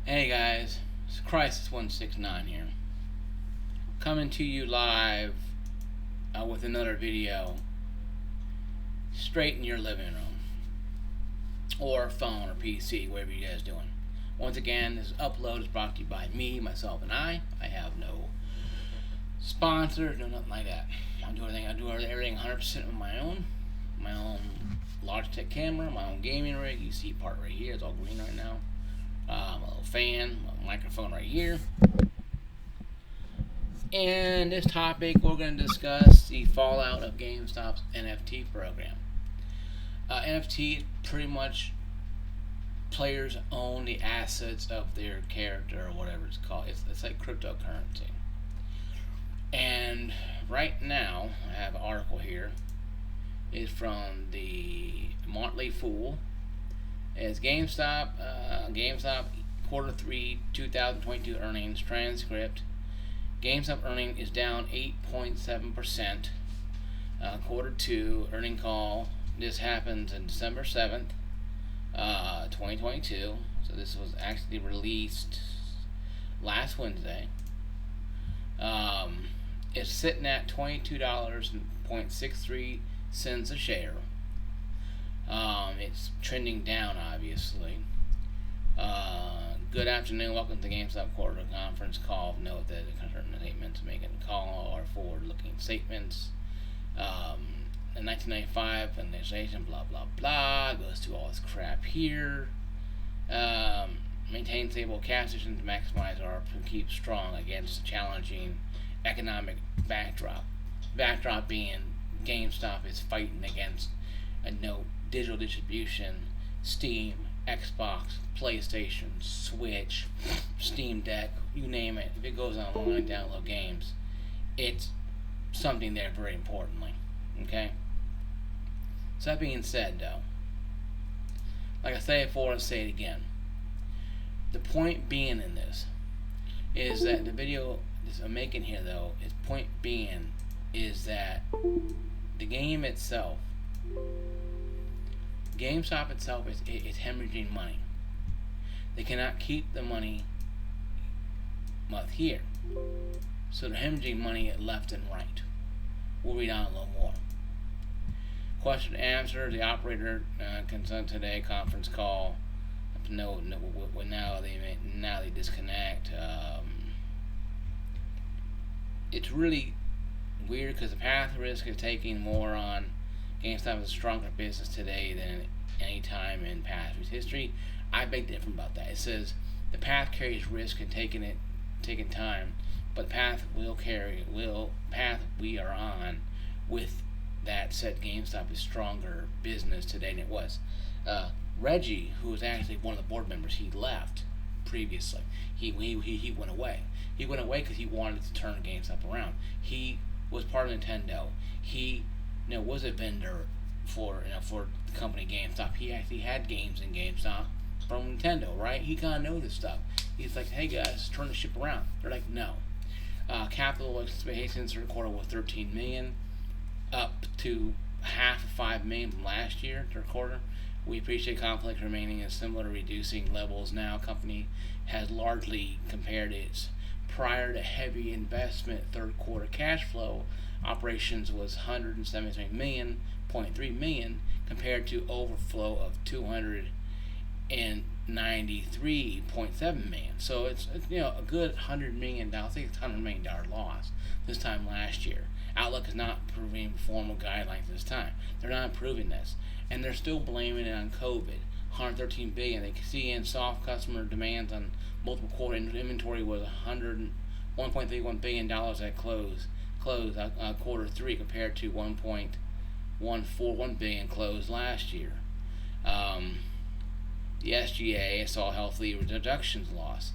Hey guys, it's Crisis 169 here, coming to you live with another video straight in your living room or phone or PC, whatever you guys doing. Once again, this upload is brought to you by me, myself, and I. I have no sponsors, no nothing like that. I do everything 100% on my own Logitech camera, my own gaming rig. You see part right here, it's all green right now. A little fan, a microphone right here. And this topic, we're going to discuss the fallout of GameStop's NFT program. NFT is pretty much players own the assets of their character or whatever it's called. It's like cryptocurrency. And right now, I have an article here. It's from the Motley Fool. It's GameStop quarter 3 2022 earnings transcript. GameStop earning is down 8.7%. Quarter 2 earning call. This happens on December 7th, 2022. So this was actually released last Wednesday. It's sitting at $22.63 a share. It's trending down, obviously. Good afternoon. Welcome to GameStop quarter conference call. Note that the certain statements making a call are forward-looking statements. In 1995, administration, blah blah blah, goes through all this crap here. Maintain stable cash position to maximize our keep strong against the challenging economic backdrop. Backdrop being GameStop is fighting against a no digital distribution, Steam, Xbox, PlayStation, Switch, Steam Deck, you name it. If it goes online, download games, it's something there very importantly. Okay? So that being said, though, like I said before, I'll say it again. The point being in this is that the video I'm making here, though, is point being is that the game itself, GameStop itself is hemorrhaging money. They cannot keep the money here. So they're hemorrhaging money left and right. We'll read on a little more. Question and answer. The operator consent today conference call. No, now they disconnect. It's really weird because the path risk is taking more on. GameStop is a stronger business today than any time in past history. I beg to differ about that. It says the path carries risk and taking time, but the path path we are on with that said GameStop is stronger business today than it was. Reggie, who was actually one of the board members, he left previously. He went away. He went away because he wanted to turn GameStop around. He was part of Nintendo. He was a vendor for the company GameStop. He actually had games in GameStop from Nintendo, right? He kind of knows this stuff. He's like, hey guys, turn the ship around. They're like, no. Capital expectations third quarter was $13 million, up to half of $5 million from last year third quarter. We appreciate conflict remaining at similar reducing levels now. Company has largely compared its prior to heavy investment third quarter cash flow operations was $173.3 million compared to overflow of $293.7 million. So it's a good $100 million. I think it's $100 million loss this time last year. Outlook is not proving formal guidelines this time. They're not improving this, and they're still blaming it on COVID. $113 billion. They see in soft customer demands on multiple quarter inventory was $1.31 billion at close quarter 3 compared to $1.141 billion closed last year. The SGA saw healthy reductions loss.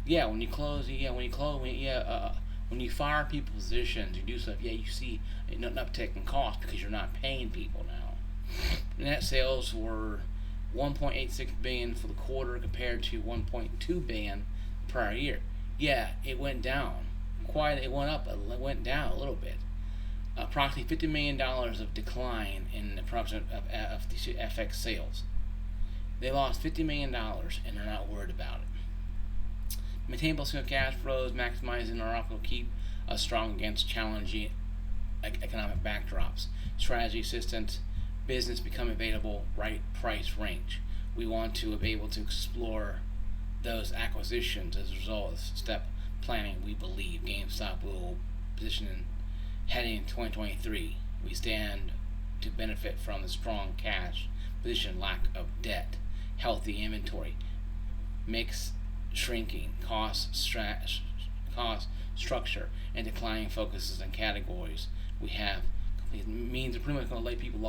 When you fire people positions, you do stuff. You see an uptick in cost because you're not paying people now. Net sales were $1.86 billion for the quarter compared to $1.2 billion prior year. It went down. It went down a little bit. Approximately $50 million of decline in the production of FX sales. They lost $50 million and they're not worried about it. Maintainable single cash flows, maximizing our output, keep us strong against challenging economic backdrops. Strategy assistance, business become available, right price range. We want to be able to explore those acquisitions as a result of step planning. We believe GameStop will position heading into 2023. We stand to benefit from the strong cash position, lack of debt, healthy inventory, mix shrinking, cost structure, and declining focuses on categories. We have it means we're pretty much going to lay people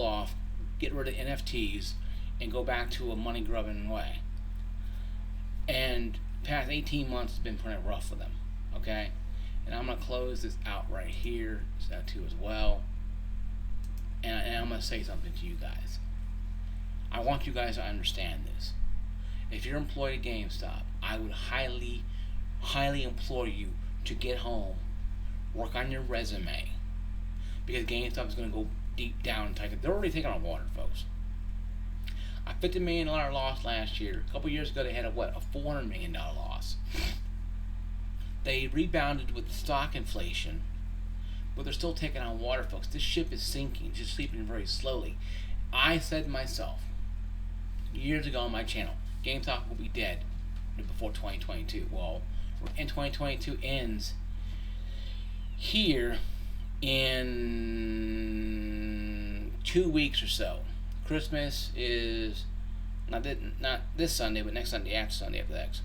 off, get rid of NFTs, and go back to a money grubbing way. And past 18 months has been pretty rough for them. Okay, and I'm gonna close this out right here, too as well. And I'm gonna say something to you guys. I want you guys to understand this. If you're employed at GameStop, I would highly, highly implore you to get home, work on your resume, because GameStop is going to go deep down and tight. They're already taking on water, folks. A $50 million loss last year. A couple years ago, they had a $400 million loss. They rebounded with stock inflation, but they're still taking on water, folks. This ship is sinking, just sleeping very slowly. I said to myself years ago on my channel, GameStop will be dead before 2022. Well, and 2022 ends here in 2 weeks or so. Christmas is not this Sunday, but next Sunday after next.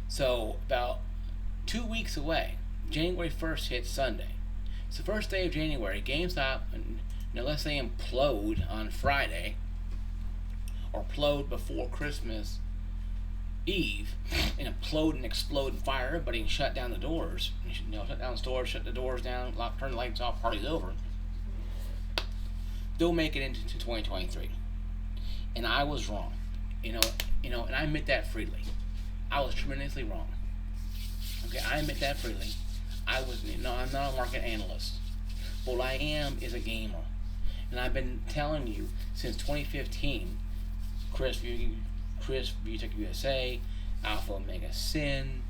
So about 2 weeks away. January 1st hits Sunday. It's the first day of January. GameStop, unless they implode on Friday, or implode before Christmas Eve, and implode and explode and fire everybody and shut down the doors. Shut down the stores, shut the doors down, turn the lights off, party's over. They'll make it into 2023. And I was wrong. And I admit that freely. I was tremendously wrong. Okay, I admit that freely. I'm not a market analyst. But what I am is a gamer. And I've been telling you since 2015, Chris Vutek USA, Alpha Omega Sin,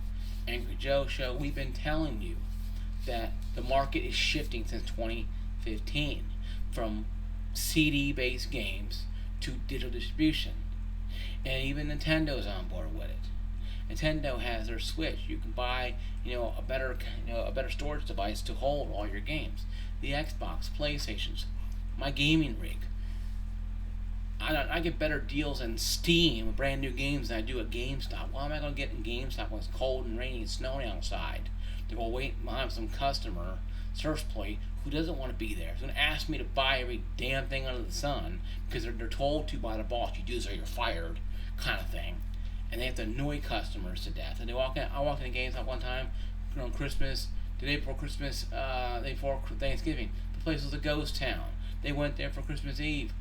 Angry Joe Show, we've been telling you that the market is shifting since 2015 from CD-based games to digital distribution. And even Nintendo's on board with it. Nintendo has their Switch. You can buy, a better storage device to hold all your games. The Xbox, PlayStations, my gaming rig. I get better deals in Steam with brand new games than I do at GameStop. Why am I going to get in GameStop when it's cold and rainy and snowy outside to go wait behind some customer, service employee, who doesn't want to be there? He's going to ask me to buy every damn thing under the sun because they're told to by the boss. You do this or you're fired, kind of thing. And they have to annoy customers to death. And I walked into GameStop one time on Christmas, the day before Christmas, the day before Thanksgiving. The place was a ghost town. They went there for Christmas Eve.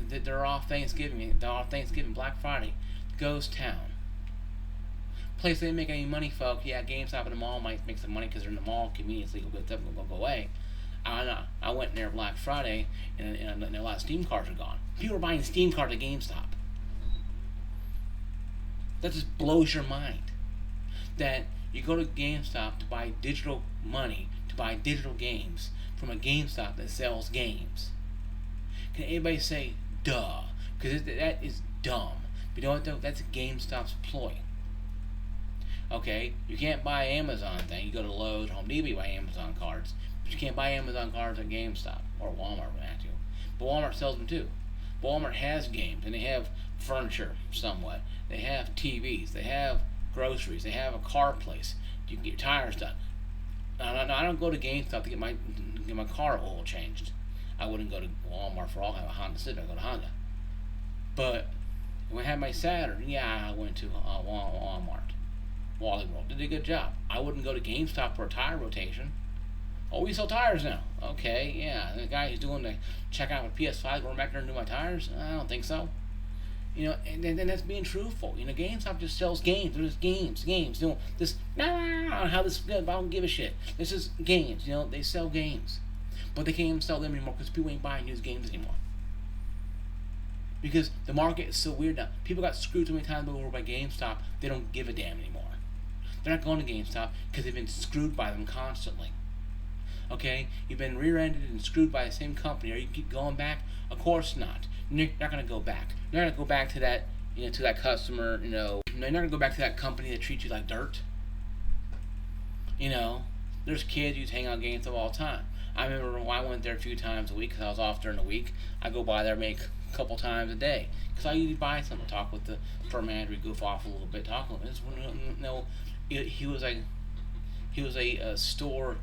They're off Thanksgiving. They're off Thanksgiving, Black Friday. Ghost town. Place they didn't make any money, folks. Yeah, GameStop in the mall might make some money because they're in the mall. Conveniently, go away. I went in there Black Friday, and a lot of Steam cards are gone. People are buying Steam cards at GameStop. That just blows your mind. That you go to GameStop to buy digital money, to buy digital games from a GameStop that sells games. Can anybody say, duh? Because that is dumb. But you know what though? That's GameStop's ploy. Okay, you can't buy Amazon thing. You go to Lowe's, Home Depot, you buy Amazon cards. But you can't buy Amazon cards at GameStop or Walmart, Matthew. But Walmart sells them too. Walmart has games, and they have furniture somewhat. They have TVs. They have groceries. They have a car place. You can get your tires done. I don't go to GameStop to get my car oil changed. I wouldn't go to Walmart for all. I have a Honda Civic. I go to Honda. But when I had my Saturn, yeah, I went to Walmart. Wally World did a good job. I wouldn't go to GameStop for a tire rotation. Oh, we sell tires now. Okay, yeah. The guy who's doing the checkout with PS5 going back there and do my tires? I don't think so. And then that's being truthful. GameStop just sells games. There's games. Doing this. How this is good. I don't give a shit. This is games. They sell games, but they can't even sell them anymore because people ain't buying used games anymore. because the market is so weird now. People got screwed so many times before by GameStop, they don't give a damn anymore. They're not going to GameStop because they've been screwed by them constantly. Okay, you've been rear-ended and screwed by the same company. Are you keep going back? Of course not. You're not going to go back. You're not going to go back to that, to that customer. You're not going to go back to that company that treats you like dirt. There's kids who hang out GameStop all the time. I remember when I went there a few times a week because I was off during the week. I go by there, make a couple times a day because I usually buy something, talk with the store manager, goof off a little bit, talk with him. He was a store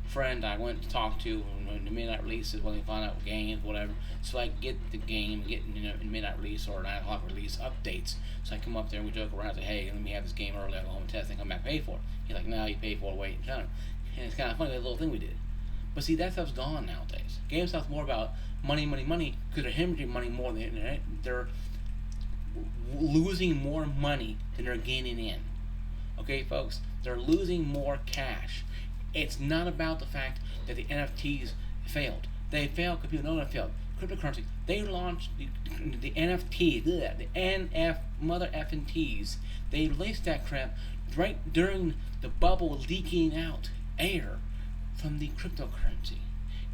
friend I went to talk to when the midnight releases, when they find out games, whatever. So I get the game, get midnight release or 9 o'clock release updates. So I come up there and we joke around and say, hey, let me have this game early. I'll go home and test and come back and pay for it. He's like, no, you pay for it, wait and time. And it's kind of funny, that little thing we did. But see, that stuff's gone nowadays. GameStop's more about money, because they're hemorrhaging money more than the internet. They're losing more money than they're gaining in. Okay, folks? They're losing more cash. It's not about the fact that the NFTs failed. They failed because people know they failed. Cryptocurrency. They launched the NFT, the NF mother effing T's. They released that crap right during the bubble leaking out air from the cryptocurrency.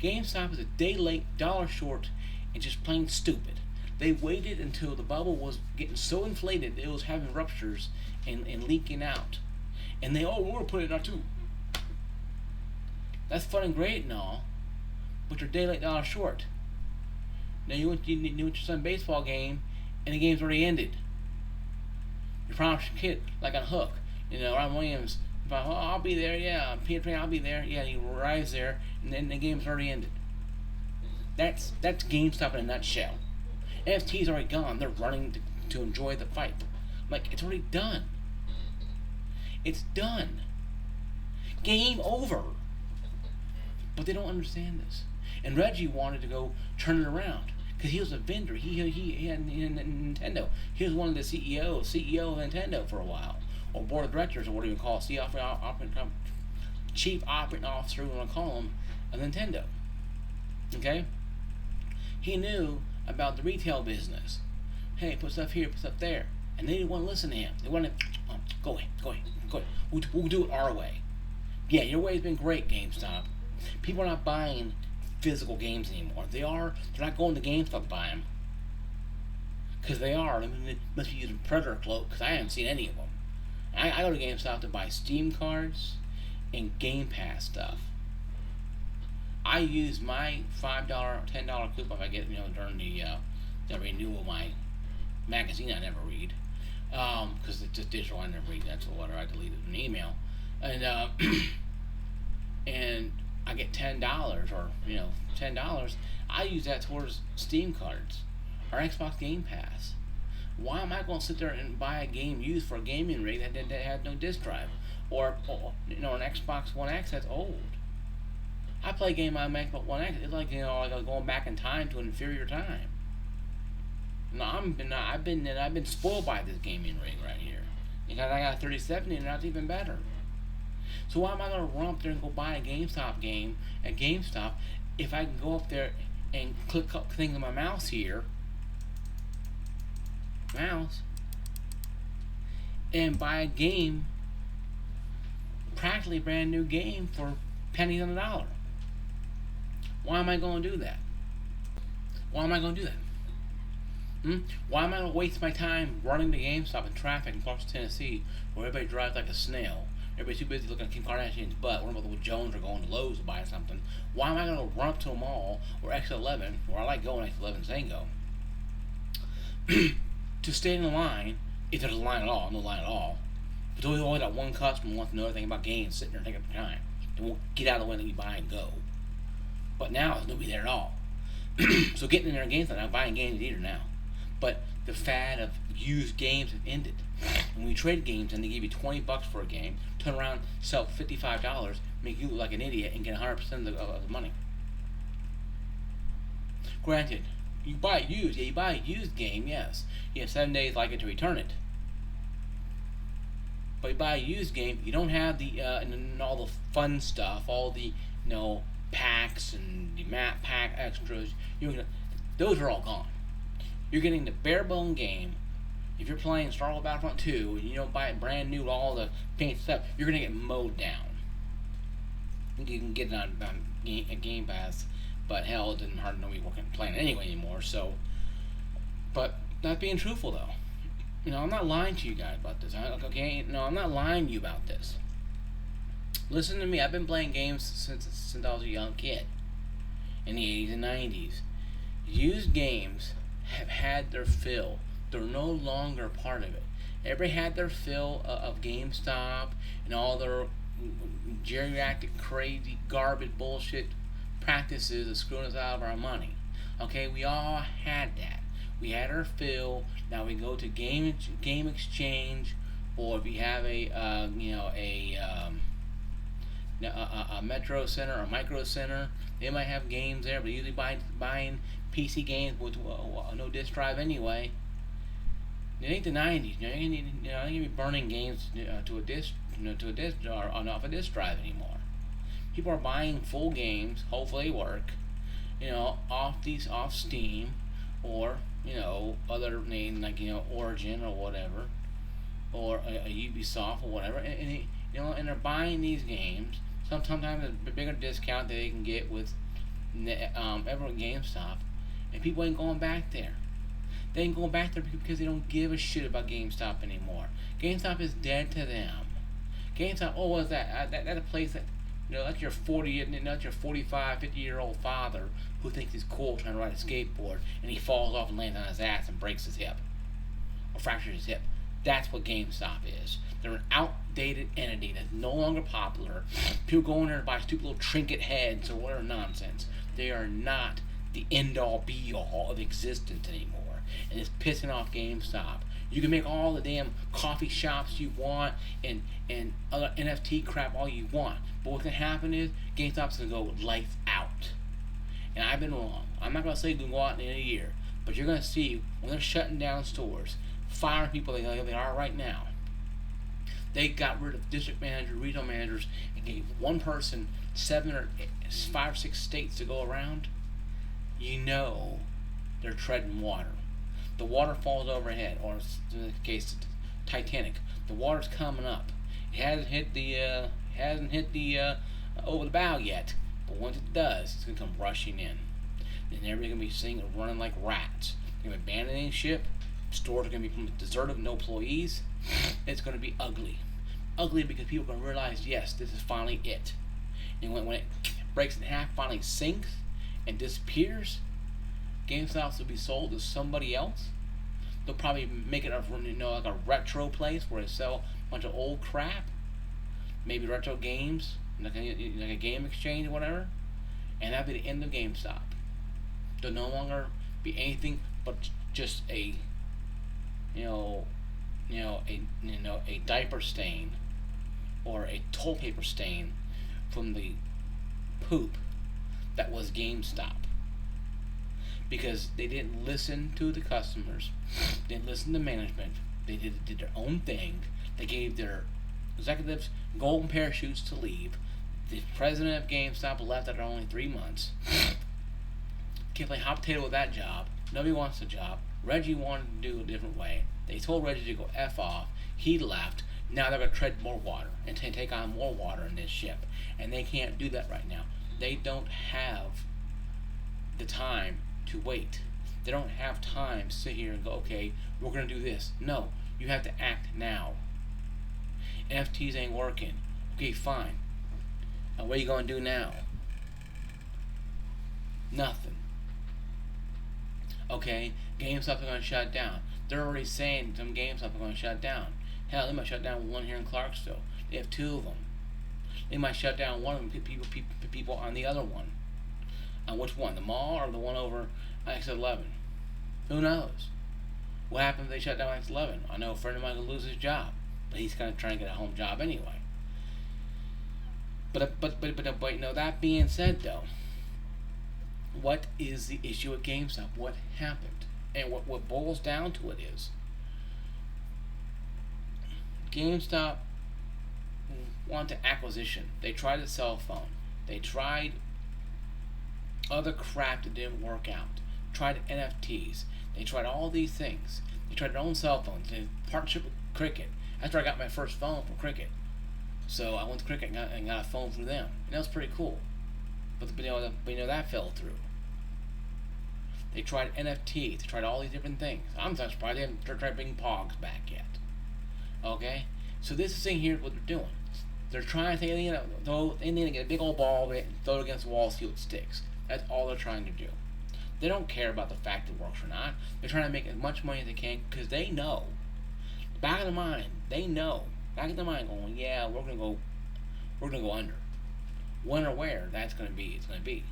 GameStop is a day late, dollar short, and just plain stupid. They waited until the bubble was getting so inflated that it was having ruptures and leaking out. And they all were putting it out too. That's fun and great and all, but you're a day late, dollar short. Now you went to your son's baseball game, and the game's already ended. You promised your kid, like on Hook, Ron Williams, I'll be there, yeah, Peter Pan, I'll be there, yeah, he arrives there, and then the game's already ended. That's GameStop in a nutshell. NFT's already gone, they're running to enjoy the fight. It's already done. It's done. Game over. But they don't understand this. And Reggie wanted to go turn it around because he was a vendor. He had Nintendo. He was one of the CEO of Nintendo for a while, or board of directors, or what do you call it, chief operating officer, we want to call him, of Nintendo. Okay. He knew about the retail business. Hey, put stuff here, put stuff there, and they didn't want to listen to him. They wanted to go away. We'll do it our way. Yeah, your way's been great, GameStop. People are not buying physical games anymore. They're not going to GameStop to buy them. Because they must be using Predator Cloak, because I haven't seen any of them. I go to GameStop to buy Steam cards and Game Pass stuff. I use my $5, $10 coupon if I get, during the renewal of my magazine I never read. Because it's just digital, I never read. That's what I deleted an email. And, and I get $10 or $10. I use that towards Steam cards or Xbox Game Pass. Why am I going to sit there and buy a game used for a gaming rig that had no disc drive, or an Xbox One X that's old? I play a game on Xbox One X. It's like going back in time to an inferior time. No, I've been spoiled by this gaming rig right here because I got a 3070 and that's even better. So why am I going to run up there and go buy a GameStop game at GameStop if I can go up there and click up things on my mouse here, and buy a game, practically brand new game for pennies on the dollar? Why am I going to do that? Why am I going to do that? Why am I going to waste my time running to GameStop in traffic in Clarksville, Tennessee, where everybody drives like a snail? Everybody's too busy looking at Kim Kardashian's butt, worrying about the Jones or going to Lowe's to buy something. Why am I going to run up to a mall or Exit 11, where I like going Exit 11 Zango, to stay in the line, if there's a line at all, no line at all. But there's always that one customer who wants to know everything about games, sitting there taking their time. They won't get out of the way and let you buy and go. But now there's nobody there at all. So getting in there and games, I'm not buying games either now. But the fad of used games has ended. When we trade games and they give you $20 for a game, turn around, sell $55, make you look like an idiot and get 100% of the money. Granted, you buy it used. Yeah, you buy a used game, yes. You have 7 days like it to return it. But you buy a used game, you don't have the and all the fun stuff, all the packs and the map pack extras. Those are all gone. You're getting the bare bone game. If you're playing Star Wars Battlefront 2 and you don't buy it brand new, all the paint stuff, you're gonna get mowed down. You can get it on Game Pass, but hell, it didn't hardly nobody playing it anyway anymore. So, but not being truthful though. I'm not lying to you guys about this. Okay, no, I'm not lying to you about this. Listen to me. I've been playing games since I was a young kid, in the 80s and 90s. Used games have had their fill. They're no longer part of it. Everybody had their fill of GameStop and all their geriatric, crazy, garbage, bullshit practices of screwing us out of our money. Okay, we all had that. We had our fill. Now we go to Game Exchange, or if you have a Metro Center or Micro Center, they might have games there, but usually buying PC games with no disk drive anyway. It ain't the 90s. You ain't gonna be burning games to a disk or off a disk drive anymore. People are buying full games. Hopefully they work. Off Steam, or other name like Origin or whatever, or a Ubisoft or whatever, and they're buying these games. Sometimes a bigger discount that they can get with everyone GameStop, and people ain't going back there. They ain't going back there because they don't give a shit about GameStop anymore. GameStop is dead to them. GameStop, what is that? That's a place that, that's your 45, 50-year-old father who thinks he's cool trying to ride a skateboard, and he falls off and lands on his ass and breaks his hip, or fractures his hip. That's what GameStop is. They're an outdated entity that's no longer popular. People go in there and buy stupid little trinket heads or whatever nonsense. They are not the end-all be-all of existence anymore. And it's pissing off GameStop. You can make all the damn coffee shops you want and other NFT crap all you want. But what's going to happen is GameStop's going to go lights out. And I've been wrong. I'm not going to say it's going to go out in a year. But you're going to see when they're shutting down stores, firing people like they are right now. They got rid of district managers, retail managers, and gave one person 5 or 6 states to go around. They're treading water. The water falls overhead, or in the case of Titanic, the water's coming up. It hasn't hit the over the bow yet, but once it does, it's gonna come rushing in. And everybody's gonna be seeing it running like rats. They're gonna be abandoning ship. Stores are gonna be deserted, no employees. It's gonna be ugly. Ugly because people are gonna realize, yes, this is finally it. And when it breaks in half, finally sinks and disappears, GameStop will be sold to somebody else. They'll probably make it like a retro place where they sell a bunch of old crap, maybe retro games, like a game exchange or whatever, and that'll be the end of GameStop. There'll no longer be anything but just a diaper stain or a toilet paper stain from the poop that was GameStop. Because they didn't listen to the customers, they didn't listen to management, they did their own thing, they gave their executives golden parachutes to leave. The president of GameStop left after only 3 months. Can't play hot potato with that job. Nobody wants the job. Reggie wanted to do it a different way. They told Reggie to go F off. He left. Now they're going to tread more water and take on more water in this ship. And they can't do that right now. They don't have the time to wait. They don't have time to sit here and go, okay, we're going to do this. No, you have to act now. NFTs ain't working. Okay, fine. And what are you going to do now? Nothing. Okay, GameStop are going to shut down. They're already saying some GameStop are going to shut down. Hell, they might shut down one here in Clarksville. They have 2 of them. They might shut down one of them, people on the other one. On which one? The mall or the one over exit 11? Who knows? What happens if they shut down exit 11? I know a friend of mine will lose his job, but he's kind of trying to get a home job anyway. But that being said, though, what is the issue at GameStop? What happened? And what boils down to it is GameStop wanted acquisition. They tried a cell phone. They tried other crap that didn't work out. Tried NFTs. They tried all these things. They tried their own cell phones. They partnership with Cricket. That's where I got my first phone from Cricket. So I went to Cricket and got a phone through them, and that was pretty cool. But that fell through. They tried NFT. They tried all these different things. I'm not surprised they haven't tried bringing Pogs back yet. Okay, so this thing here is what they're doing. They're trying to take anything to get a big old ball of it and throw it against the wall, see what sticks. That's all they're trying to do. They don't care about the fact it works or not. They're trying to make as much money as they can because they know, back of the mind, they know, back of the mind, going, yeah, we're gonna go under. When or where that's gonna be, it's gonna be.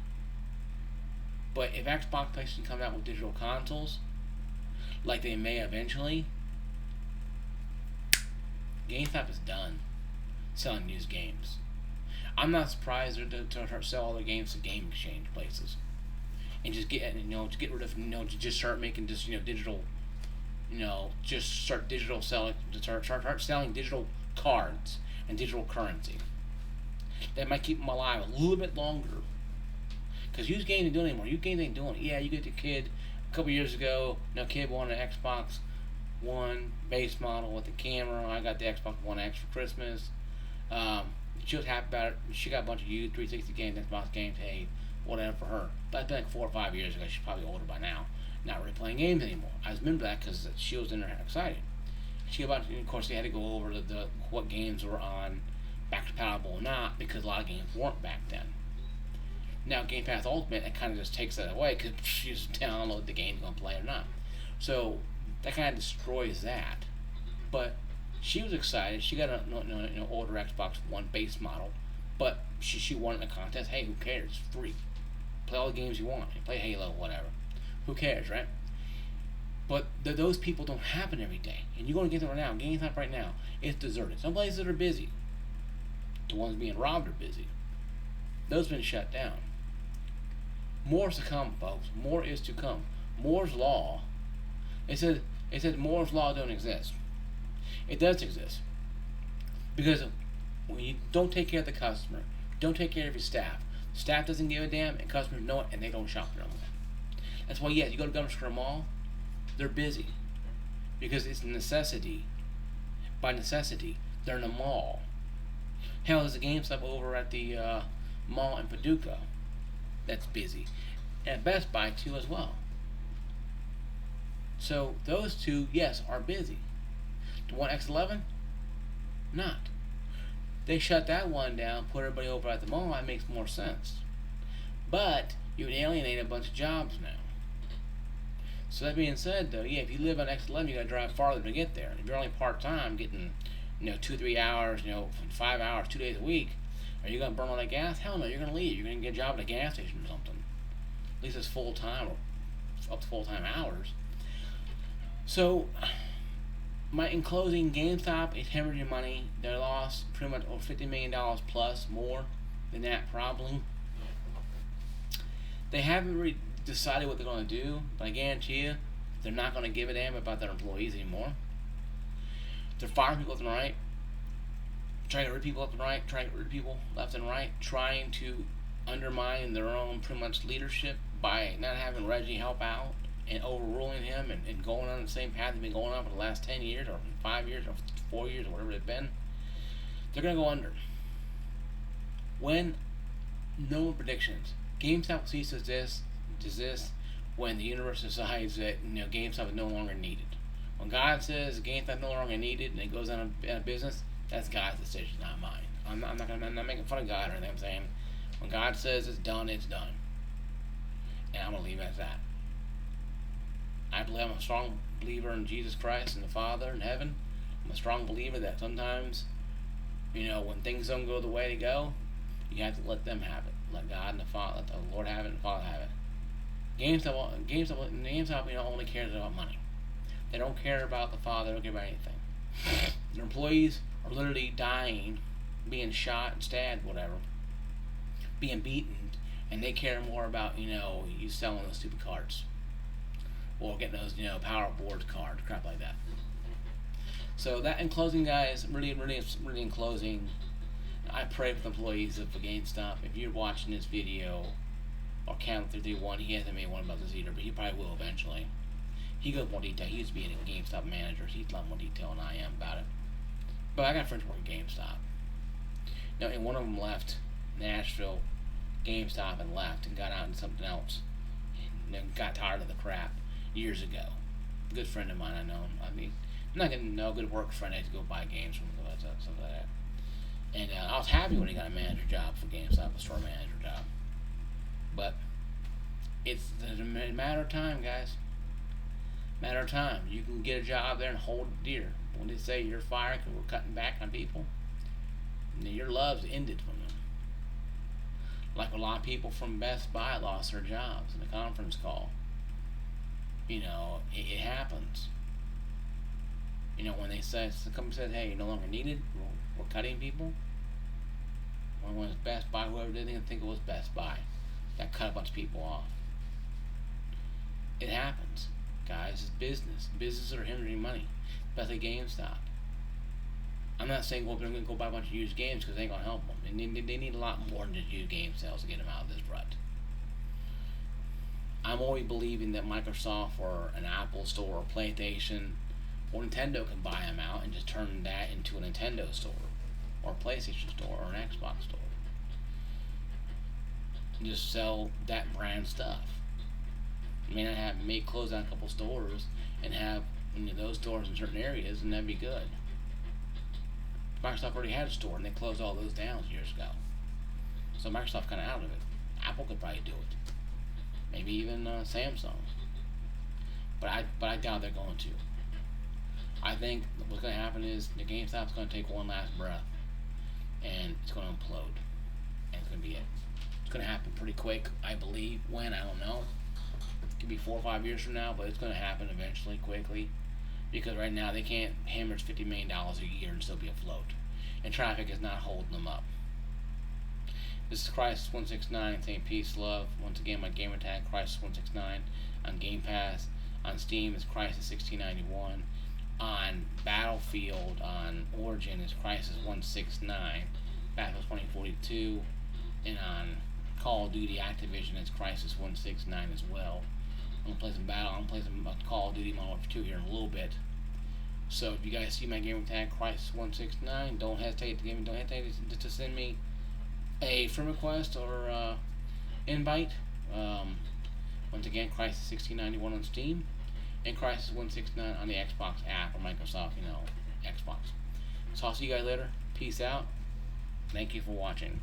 But if Xbox PlayStation comes out with digital consoles, like they may eventually, GameStop is done selling used games. I'm not surprised they're to sell all their games to game exchange places, and just get rid of to just start making digital, just start digital selling, start selling digital cards and digital currency. That might keep them alive a little bit longer. Because used games ain't doing it anymore. Used games ain't doing it. Yeah, you get the kid a couple years ago. Kid wanted an Xbox One base model with the camera. I got the Xbox One X for Christmas. She was happy about it. She got a bunch of used 360 games, Xbox games. Hey, whatever for her. That's been like 4 or 5 years ago. She's probably older by now. Not really playing games anymore. I just remember that because she was in there excited. Of course, they had to go over what games were on backwards compatible or not, because a lot of games weren't back then. Now Game Pass Ultimate, it kind of just takes that away because you just download the game you're going to play or not. So that kind of destroys that. But she was excited. She got an older Xbox One base model, but she won in the contest. Hey, who cares? It's free. Play all the games you want. You play Halo, whatever. Who cares, right? But those people don't happen every day. And you're going to get them right now. GameStop right now, it's deserted. Some places are busy. The ones being robbed are busy. Those have been shut down. More's to come, folks. More is to come. Moore's Law. It said Moore's Law don't exist. It does exist. Because when you don't take care of the customer, don't take care of your staff doesn't give a damn, and customers know it, and they don't shop there anymore. That's why, yes, you go to Government Square Mall, they're busy. Because it's a necessity. By necessity, they're in a mall. Hell, there's a GameStop over at the mall in Paducah that's busy. And Best Buy, too, as well. So, those two, yes, are busy. The one X11? Not. They shut that one down, put everybody over at the mall, that makes more sense. But, you would alienate a bunch of jobs now. So that being said, though, yeah, if you live on X11, you gotta drive farther to get there. If you're only part-time, getting 2-3 hours, 5 hours, 2 days a week, are you going to burn all that gas? Hell no, you're going to leave. You're going to get a job at a gas station or something. At least it's full-time or up to full-time hours. So, in closing, GameStop is hemorrhaging money. They lost pretty much over $50 million plus, more than that probably. They haven't really decided what they're going to do, but I guarantee you, they're not going to give a damn about their employees anymore. They're firing people left and right, trying to rid people left and right, trying to rid people left and right, trying to undermine their own pretty much leadership by not having Reggie help out and overruling him and going on the same path they've been going on for the last 10 years or 5 years or 4 years or whatever it's been. They're going to go under. When? No predictions. GameStop ceases to exist when the universe decides that GameStop is no longer needed. When God says GameStop is no longer needed and it goes out of business, that's God's decision, not mine. I'm not making fun of God or anything. I'm saying when God says it's done, it's done. And I'm going to leave it at that. I'm a strong believer in Jesus Christ and the Father in heaven. I'm a strong believer that sometimes, when things don't go the way they go, you have to let them have it. Let God and the Father, let the Lord have it and the Father have it. GameStop only cares about money. They don't care about the Father. They don't care about anything. Their employees are literally dying, being shot and stabbed, whatever, being beaten, and they care more about you selling those stupid cards or getting those power board cards, crap like that. So that in closing, guys, really in closing, I pray for the employees of GameStop. If you're watching this video, or Count 331, he hasn't made one about this either, but he probably will eventually. He goes more detail. He used to be a GameStop manager. So he's a lot more detail than I am about it. But I got friends who work at GameStop. No, and one of them left Nashville GameStop and left and got out into something else. And got tired of the crap years ago. Good friend of mine, I know him. I mean, I'm not getting no good work friend. I had to go buy games from him, stuff like that. And I was happy when he got a manager job for GameStop, a store manager job. But it's a matter of time, guys. Matter of time. You can get a job there and hold dear. When they say you're fired because we're cutting back on people, your love's ended from them. Like a lot of people from Best Buy lost their jobs in a conference call. It happens. When they say, the company says, hey, you're no longer needed, we're cutting people. When it was Best Buy, whoever didn't think it was Best Buy, that cut a bunch of people off. It happens, guys. It's business. Businesses are hemorrhaging money, especially GameStop. I'm not saying, well, they're going to go buy a bunch of used games because they ain't going to help them. And they need a lot more than just used game sales to get them out of this rut. I'm always believing that Microsoft or an Apple store or PlayStation or Nintendo can buy them out and just turn that into a Nintendo store or a PlayStation store or an Xbox store. And just sell that brand stuff. May close down a couple stores and have those stores in certain areas, and that'd be good. Microsoft already had a store and they closed all those down years ago. So Microsoft's kind of out of it. Apple could probably do it. Maybe even Samsung. But I doubt they're going to. I think what's going to happen is the GameStop's going to take one last breath, and it's going to implode, and it's going to be it. It's going to happen pretty quick, I believe. When, I don't know. It could be 4 or 5 years from now, but it's going to happen eventually, quickly, because right now they can't hemorrhage $50 million a year and still be afloat, and traffic is not holding them up. This is Crisis169 saying peace, love. Once again, my gamer tag Crisis169 on Game Pass. On Steam is Crisis1691. On Battlefield, on Origin is Crisis169, Battlefield 2042, and on Call of Duty Activision is Crisis169 as well. I'm gonna play some Call of Duty Modern Warfare 2 here in a little bit. So if you guys see my gamer tag Crisis169, don't hesitate to send me a friend request or invite. Once again, Crisis1691 on Steam and Crisis169 on the Xbox app or Microsoft, Xbox. So I'll see you guys later. Peace out. Thank you for watching.